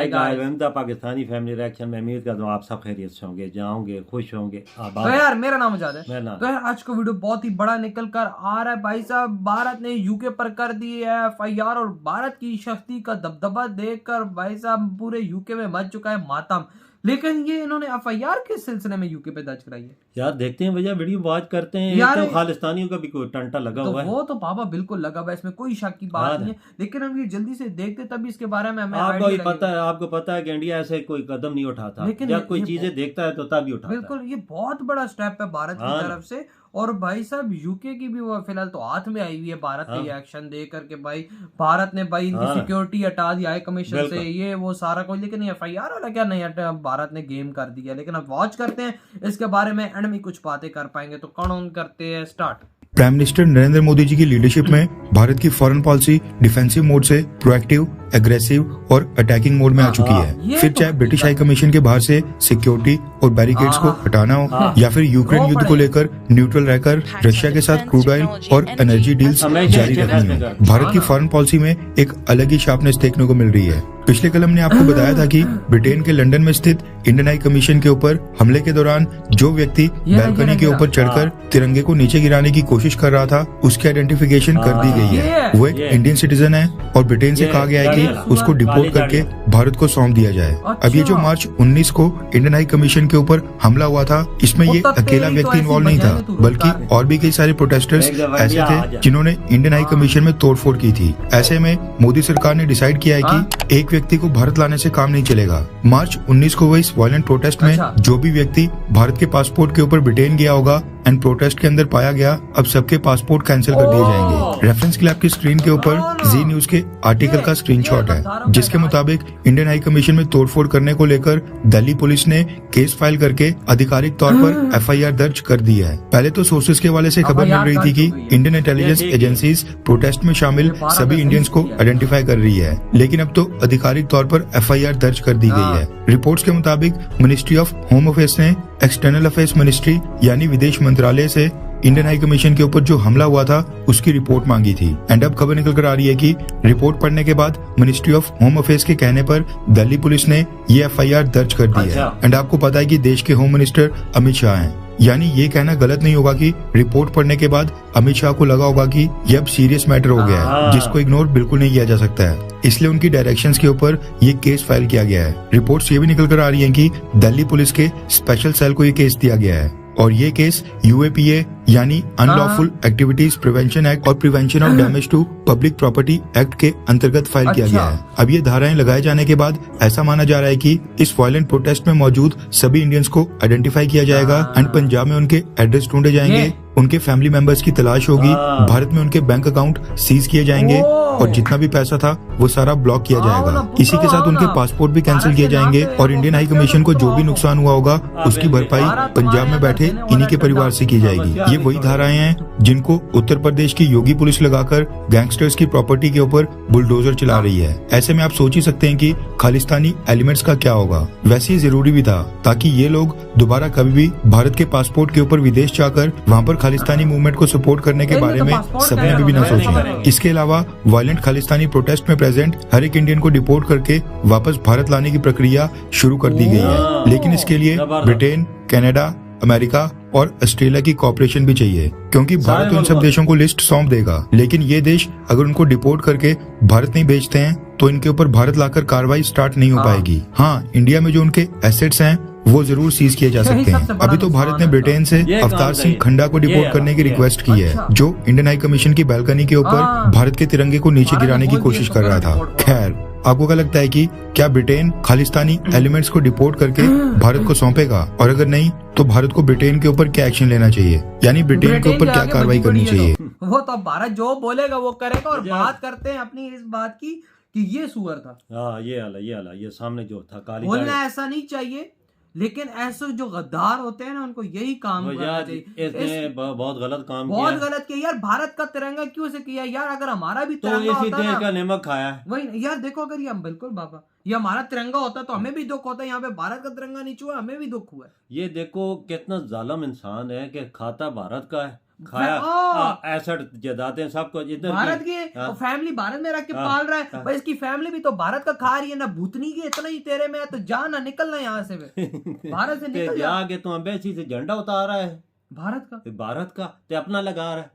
Guys Pakistani family reaction में उम्मीद करता हूँ आप सब खैरियत से होंगे, जाओगे, खुश होंगे, तो यार मेरा नाम आजाद है। मेरा नाम तो यार आज का वीडियो बहुत ही बड़ा निकल कर आ रहा है भाई साहब। भारत ने यूके पर कर दी है एफआईआर और भारत की शक्ति का दबदबा देखकर भाई साहब पूरे यूके में मच चुका है मातम। लेकिन ये इन्होंने एफआईआर के सिलसिले में यूके पे दर्ज कराई है। यार देखते हैं भैया, वीडियो वॉच करते हैं यार तो खालिस्तानियों का भी कोई टंटा लगा तो हुआ है। वो तो बाबा बिल्कुल लगा हुआ है, इसमें कोई शक की बात नहीं है। लेकिन हम ये जल्दी से देखते तभी इसके बारे में हमें आपको पता है कि इंडिया ऐसे कोई कदम नहीं उठाता, लेकिन जब कोई चीजें देखता है तो तभी उठाता है। बिल्कुल ये बहुत बड़ा स्टेप है भारत की तरफ से। और भाई साहब यूके की भी वो फिलहाल तो हाथ में आई हुई है भारत के ये एक्शन दे करके। भाई भारत ने भाई इनकी सिक्योरिटी हटा दी हाई कमीशन से, ये वो सारा कुछ। लेकिन ये एफआईआर वाला क्या नहीं हटा, भारत ने गेम कर दिया। लेकिन अब वॉच करते हैं इसके बारे में, एंड में कुछ बातें कर पाएंगे। तो कौन ऑन करते हैं start. Prime minister Narendra Modi ji की लीडरशिप में भारत की फॉरेन पॉलिसी डिफेंसिव मोड से प्रोएक्टिव, एग्रेसिव और अटैकिंग मोड में आ चुकी है। फिर चाहे ब्रिटिश हाई कमीशन के बाहर से सिक्योरिटी और बैरिकेड्स को हटाना हो या फिर यूक्रेन युद्ध को लेकर न्यूट्रल रहकर रशिया के साथ क्रूड ऑयल और एनर्जी डील्स जारी रखनी हो, भारत की फॉरेन पॉलिसी में एक अलग ही शार्पनेस देखने को मिल रही है। पिछले कल हमने आपको बताया था कि ब्रिटेन के लंदन में स्थित इंडियन हाई कमीशन के ऊपर हमले के दौरान जो व्यक्ति बैल्कनी के ऊपर चढ़कर तिरंगे को नीचे गिराने की कोशिश कर रहा था, उसकी आइडेंटिफिकेशन कर दी गई है। वो एक इंडियन सिटीजन है और ब्रिटेन से कहा गया है कि उसको डिपोर्ट करके भारत को सौंप दिया जाए। अब ये जो मार्च 19 को इंडियन हाई कमीशन के ऊपर हमला हुआ था, इसमें ये अकेला व्यक्ति इन्वॉल्व नहीं था, बल्कि और भी कई सारे प्रोटेस्टर्स ऐसे थे जिन्होंने इंडियन हाई कमीशन में तोड़फोड़ की थी। ऐसे में मोदी सरकार ने डिसाइड किया है कि एक व्यक्ति को भारत लाने से काम नहीं चलेगा। मार्च 19 को हुए इस वायलेंट प्रोटेस्ट में जो भी व्यक्ति भारत के पासपोर्ट के ऊपर ब्रिटेन गया होगा एंड प्रोटेस्ट के अंदर पाया गया, अब सबके पासपोर्ट कैंसिल कर दिए जाएंगे। रेफरेंस के लिए आपकी स्क्रीन के ऊपर जी न्यूज के आर्टिकल का स्क्रीनशॉट है, जिसके मुताबिक इंडियन हाई कमीशन में तोड़फोड़ करने को लेकर दिल्ली पुलिस ने केस फाइल करके आधिकारिक तौर पर एफआईआर दर्ज कर दी है। पहले तो सोर्सेज के हवाले से खबर मिल रही थी कि इंडियन इंटेलिजेंस एजेंसीज प्रोटेस्ट में शामिल सभी इंडियंस को आइडेंटिफाई कर रही है, लेकिन अब तो आधिकारिक तौर पर एफआईआर दर्ज कर दी गई है। रिपोर्ट्स के मुताबिक मिनिस्ट्री ऑफ होम अफेयर्स ने एक्सटर्नल अफेयर्स मिनिस्ट्री यानी विदेश मंत्रालय से इंडियन हाई कमीशन के ऊपर जो हमला हुआ था उसकी रिपोर्ट मांगी थी। एंड अब खबर निकल कर आ रही है कि रिपोर्ट पढ़ने के बाद मिनिस्ट्री ऑफ होम अफेयर्स के कहने पर दिल्ली पुलिस ने ये एफआईआर दर्ज कर दी है। एंड आपको पता है कि देश के होम मिनिस्टर अमित शाह हैं, यानी ये कहना गलत नहीं होगा कि रिपोर्ट पढ़ने के बाद अमित शाह को लगा होगा कि ये अब सीरियस मैटर हो गया है जिसको इग्नोर बिल्कुल नहीं किया जा सकता है, इसलिए उनकी डायरेक्शंस के ऊपर ये केस फाइल किया गया है। रिपोर्ट्स ये भी निकल कर आ रही हैं कि दिल्ली पुलिस के स्पेशल सेल को ये केस दिया गया है और ये केस यूएपीए यानी अनलॉफुल एक्टिविटीज प्रिवेंशन एक्ट और prevention of damage to public property act के अंतर्गत फाइल किया गया है। अब ये धाराएं लगाए जाने के बाद ऐसा माना जा रहा है कि इस वायलेंट प्रोटेस्ट में मौजूद सभी इंडियंस को आइडेंटिफाई किया जाएगा एंड पंजाब में उनके एड्रेस ढूंढे जाएंगे, उनके फैमिली मेंबर्स की तलाश होगी, भारत में उनके बैंक अकाउंट सीज किए जाएंगे और जितना भी पैसा था वो सारा ब्लॉक किया जाएगा। इसी के साथ उनके पासपोर्ट भी कैंसिल किए जाएंगे और इंडियन हाई कमीशन को जो भी नुकसान हुआ होगा उसकी भरपाई पंजाब में बैठे इन्हीं के परिवार से की जाएगी। ये वही धाराएं हैं जिनको उत्तर प्रदेश की योगी पुलिस लगाकर गैंगस्टर्स की प्रॉपर्टी के ऊपर बुलडोजर चला रही है। ऐसे में आप सोच ही सकते हैं कि खालिस्तानी एलिमेंट्स का क्या होगा। वैसे ही जरूरी भी था ताकि ये लोग दोबारा कभी भी भारत के पासपोर्ट के ऊपर विदेश जाकर वहाँ पर खालिस्तानी मूवमेंट को सपोर्ट करने के बारे में सपने में भी न सोचें। इसके अलावा वायलेंट खालिस्तानी प्रोटेस्ट में प्रेजेंट हर एक इंडियन को डिपोर्ट करके वापस भारत लाने की प्रक्रिया शुरू कर दी गई है, लेकिन इसके लिए ब्रिटेन, कनाडा, अमेरिका और ऑस्ट्रेलिया की कोऑपरेशन भी चाहिए, क्योंकि भारत उन सब देशों को लिस्ट सौंप देगा, लेकिन ये देश अगर उनको डिपोर्ट करके भारत नहीं भेजते हैं तो इनके ऊपर भारत लाकर कार्रवाई स्टार्ट नहीं हो पाएगी। हाँ, इंडिया में जो उनके एसेट्स हैं वो जरूर सीज किए जा सकते हैं। अभी तो भारत ने ब्रिटेन से अवतार सिंह खंडा को डिपोर्ट करने की रिक्वेस्ट की है, जो इंडियन हाई कमीशन की बैल्कनी के ऊपर भारत के तिरंगे को नीचे गिराने की कोशिश कर रहा था। खैर, आपको क्या लगता है कि क्या ब्रिटेन खालिस्तानी एलिमेंट्स को डिपोर्ट करके भारत को सौंपेगा, और अगर नहीं तो भारत को ब्रिटेन के ऊपर क्या एक्शन लेना चाहिए, यानी ब्रिटेन के ऊपर क्या कार्रवाई करनी चाहिए? वो तो भारत जो बोलेगा वो करेगा। और बात करते हैं अपनी इस बात की कि ये सुअर था। ये सामने जो था काली, बोलना ऐसा नहीं चाहिए, लेकिन ऐसे जो गद्दार होते हैं ना उनको यही काम करना चाहिए। इसने बहुत गलत काम किया, बहुत गलत किया यार। भारत का तिरंगा क्यों से किया यार? अगर हमारा भी तिरंगा तो होता ना, का नमक खाया वही यार। देखो अगर ये बिल्कुल बाबा ये हमारा तिरंगा होता तो हमें भी दुख होता है। यहाँ पे भारत का तिरंगा नहीं छुआ, हमें भी दुख हुआ है। ये देखो कितना जालिम इंसान है कि खाता भारत का है खाया, एसेट जायदादें सब कुछ इधर भारत की फैमिली भारत में रख के पाल रहा है भाई, इसकी फैमिली भी तो भारत का खा रही है ना, भूतनी की इतना ही तेरे में है तो जा ना, निकलना यहाँ से भारत से निकल जा। जाके तुम अम्बेसी से झंडा उतारा है भारत का ते अपना लगा रहा है,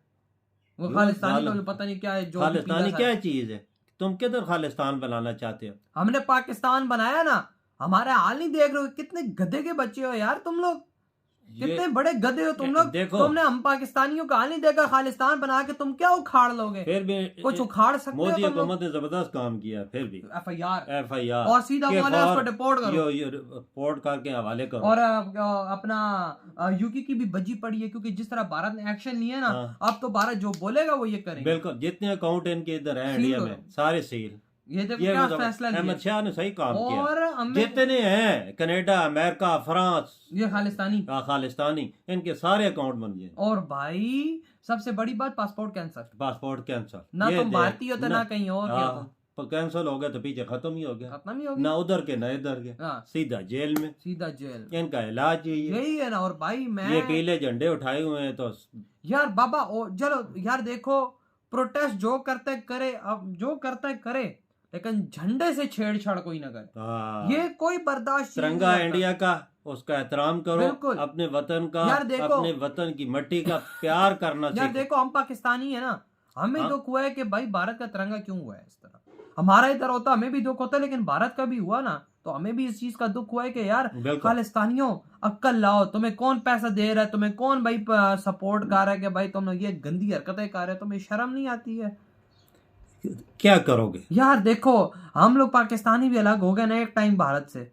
वो खालिस्तानी को पता नहीं क्या है, जो खालिस्तानी क्या चीज है, तुम किधर खालिस्तान बनाना चाहते हो? हमने पाकिस्तान बनाया ना, हमारे हाल नहीं देख रहे हो, कितने गधे के बच्चे हो यार तुम लोग, कितने बड़े गधे हो तुम लोग। देखो तुमने हम पाकिस्तानियों का हाल नहीं देखा, खालिस्तान बना के तुम क्या उखाड़ लोगे? फिर भी कुछ उखाड़ सकते हो? मोदी हुकूमत ने जबरदस्त काम किया, फिर भी FIR और सीधा बोले उसको डिपोर्ट करो, रिपोर्ट करके हवाले करो। और अपना यूके की भी बजी पड़ी है, क्योंकि जिस तरह भारत ने एक्शन लिया ना, अब तो भारत जो बोलेगा वो ये करेंगे। बिल्कुल, जितने अकाउंट इनके इधर हैं इंडिया में सारे सील। ये देखो क्या फैसला लिया, अहमद शाह ने सही काम किया। और जितने हैं कनाडा, अमेरिका, फ्रांस, ये खालिस्तानी, इनके सारे अकाउंट बन गए। और भाई सबसे बड़ी बात, पासपोर्ट कैंसल ना, तुम भारतीय हो तो ना कहीं और, कैंसिल हो गया तो पीछे खत्म ही हो गया, ना उधर के ना इधर के, सीधा जेल में, इनका इलाज यही है ना। और भाई मैं ये पीले झंडे उठाए हुए हैं तो यार बाबा चलो यार, देखो प्रोटेस्ट जो करते करे, अब जो करता है करे, लेकिन झंडे से छेड़छाड़ कोई ना करे, ये कोई बर्दाश्त। तिरंगा इंडिया का, उसका एहतराम करो, अपने वतन का, अपने वतन की मिट्टी का प्यार करना चाहिए। यार देखो हम पाकिस्तानी है ना, हमें दुख हुआ है कि भाई भारत का तिरंगा क्यों हुआ है इस तरह, हमारा इधर होता हमें भी दुख होता, लेकिन भारत का भी हुआ ना, तो हमें भी इस चीज का दुख हुआ है कि यार खालिस्तानियों अक्ल लाओ, तुम्हें कौन पैसा दे रहा है, तुम्हें कौन भाई सपोर्ट कर रहा है कि भाई तुम ये गंदी हरकतें कर रहे हो, तुम्हें शर्म नहीं आती है? क्या करोगे यार? देखो हम लोग पाकिस्तानी भी अलग हो गए ना एक टाइम भारत से,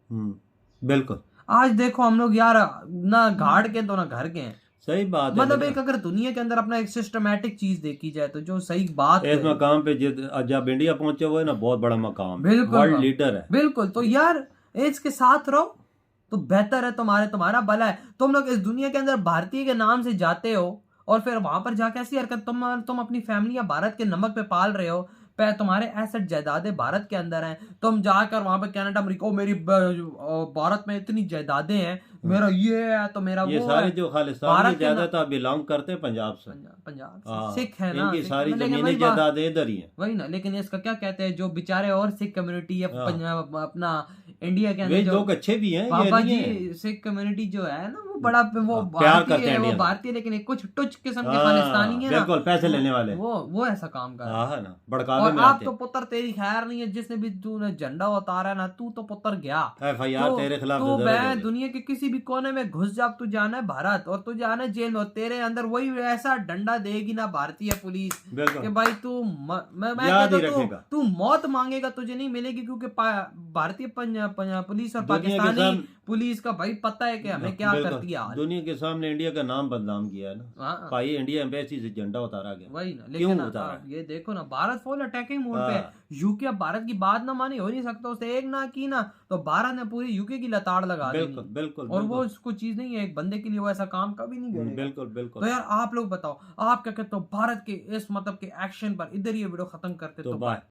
बिल्कुल। आज देखो हम लोग यार ना घाट के तो ना घर के हैं, सही बात है। मतलब एक अगर दुनिया के अंदर अपना एक सिस्टमैटिक चीज देखी जाए तो जो सही बात है, इस मकाम पे जब इंडिया पहुंचे हुए ना, बहुत बड़ा मकाम, बिल्कुल वर्ल्ड लीडर है, बिल्कुल। तो यार इसके साथ रहो तो बेहतर है, तुम्हारा भला है। तुम लोग इस दुनिया के अंदर भारतीय के नाम से जाते हो और फिर वहां पर जाके ऐसी हरकत, तुम अपनी फैमिली या भारत के नमक पे पाल रहे हो, तुम्हारे एसेट जायदादें भारत के अंदर हैं, तुम जाकर वहां पे कनाडा अमेरिका, मेरी भारत में इतनी जायदादें हैं, मेरा ये है तो मेरा ये वो सारे है। जो खालिस्तान ज्यादातर बिलोंग करते हैं पंजाब से, सिख है ना, इनकी सारी जमीनें जायदादें इधर ही हैं, वही ना। लेकिन इसका क्या कहते हैं, जो बेचारे और सिख कम्युनिटी है अपना इंडिया के अंदर, लोग अच्छे भी हैं, बाबा जी सिख कम्युनिटी जो है ना, वो बड़ा वो प्यार करते हैं, वो भारतीय, लेकिन कुछ टुच किस्म के खालिस्तानी है ना, बिल्कुल पैसे लेने वाले, वो ऐसा काम कर रहा है ना, भड़कावे और में आप आते। तो पुत्र तेरी खैर नहीं है, जिसने भी तूने झंडा उतारा ना, तू तो पुत्र गया, FIR तेरे खिलाफ, तू मैं दुनिया के किसी भी कोने में घुस जा, तू जाना है भारत और तू जाना है जेल में, तेरे अंदर वही ऐसा डंडा देगी ना भारतीय पुलिस कि भाई तू तू मौत मांगेगा, तुझे नहीं मिलेगी, क्योंकि भारतीय पुलिस और पाकिस्तानी पुलिस का भाई पता है कि हमें क्या करती है। दुनिया के सामने इंडिया का नाम बदनाम किया है ना भाई, इंडिया एम्बेसी से झंडा उतारा गया, वही ना। लेकिन ये देखो ना, भारत फुल अटैकिंग मोड पे, यूके अब भारत की बात ना मानी, हो नहीं सकता, उससे एक ना की ना तो भारत ने पूरी यूके की लताड़ लगा दी, बिल्कुल। और वो उसको चीज नहीं है, एक बंदे के लिए वो ऐसा काम कभी नहीं करेगा। बिल्कुल। तो यार आप लोग बताओ, आप क्या कहते हो भारत के इस मतलब के एक्शन पर? इधर ये वीडियो खत्म करते तो बाय।